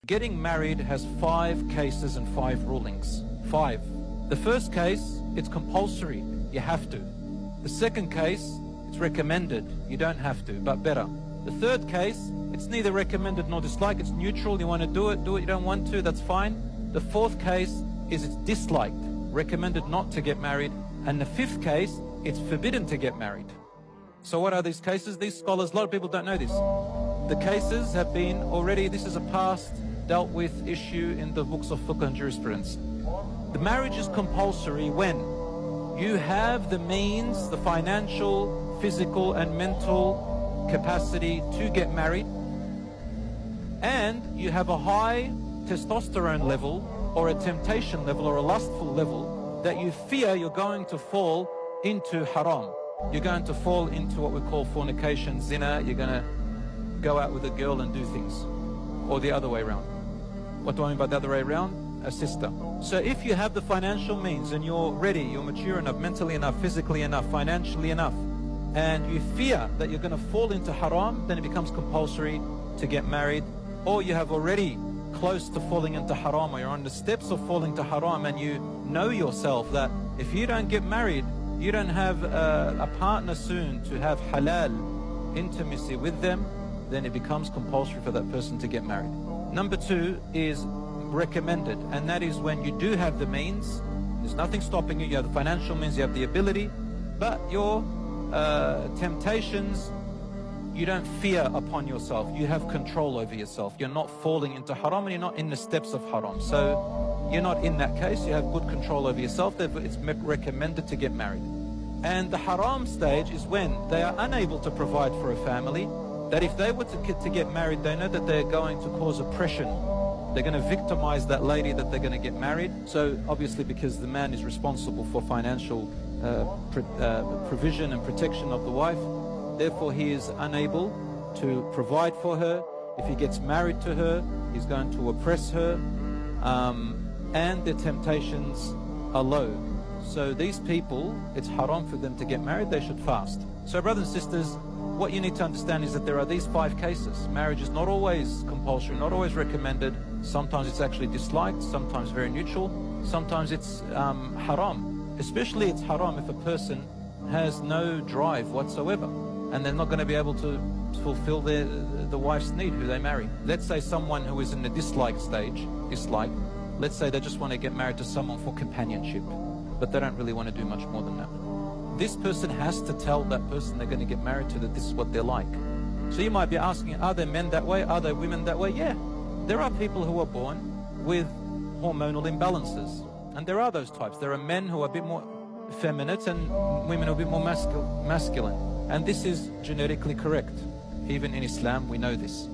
Getting married has 5 cases and 5 rulings. 5. The first case, it's compulsory. You have to. The second case, it's recommended. You don't have to, but better. The third case, it's neither recommended nor disliked. It's neutral. You want to do it, you don't want to, that's fine. The fourth case is it's disliked, recommended not to get married. And the fifth case, it's forbidden to get married. So what are these cases? These scholars, a lot of people don't know this. The cases have been already, this is a past dealt with issue in the books of fiqh and jurisprudence. The marriage is compulsory when you have the means, the financial, physical and mental capacity to get married, and you have a high testosterone level or a temptation level or a lustful level that you fear you're going to fall into haram. You're going to fall into what we call fornication, zina. You're going to go out with a girl and do things, or the other way around. What do I mean by the other way around? A sister. So if you have the financial means and you're ready, you're mature enough, mentally enough, physically enough, financially enough, and you fear that you're going to fall into haram, then it becomes compulsory to get married. Or you have already close to falling into haram, or you're on the steps of falling to haram, and you know yourself that if you don't get married, you don't have a partner soon to have halal intimacy with them, then it becomes compulsory for that person to get married. Number 2 is recommended, and that is when you do have the means, there's nothing stopping you, you have the financial means, you have the ability, but your temptations, you don't fear upon yourself, you have control over yourself, you're not falling into haram and you're not in the steps of haram. So you're not in that case, you have good control over yourself, therefore it's recommended to get married. And the haram stage is when they are unable to provide for a family, that if they were to get married, they know that they're going to cause oppression. They're going to victimize that lady that they're going to get married. So obviously because the man is responsible for financial provision and protection of the wife, therefore he is unable to provide for her. If he gets married to her, he's going to oppress her, and their temptations are low. So these people, it's haram for them to get married, they should fast. So brothers and sisters, what you need to understand is that there are these 5 cases. Marriage is not always compulsory, not always recommended. Sometimes it's actually disliked, sometimes very neutral, sometimes it's haram. Especially it's haram if a person has no drive whatsoever, and they're not going to be able to fulfill the wife's need who they marry. Let's say someone who is in the dislike stage, let's say they just want to get married to someone for companionship, but they don't really want to do much more than that. This person has to tell that person they're going to get married to that this is what they're like. So you might be asking, are there men that way? Are there women that way? Yeah. There are people who are born with hormonal imbalances. And there are those types. There are men who are a bit more effeminate and women who are a bit more masculine. And this is genetically correct. Even in Islam, we know this.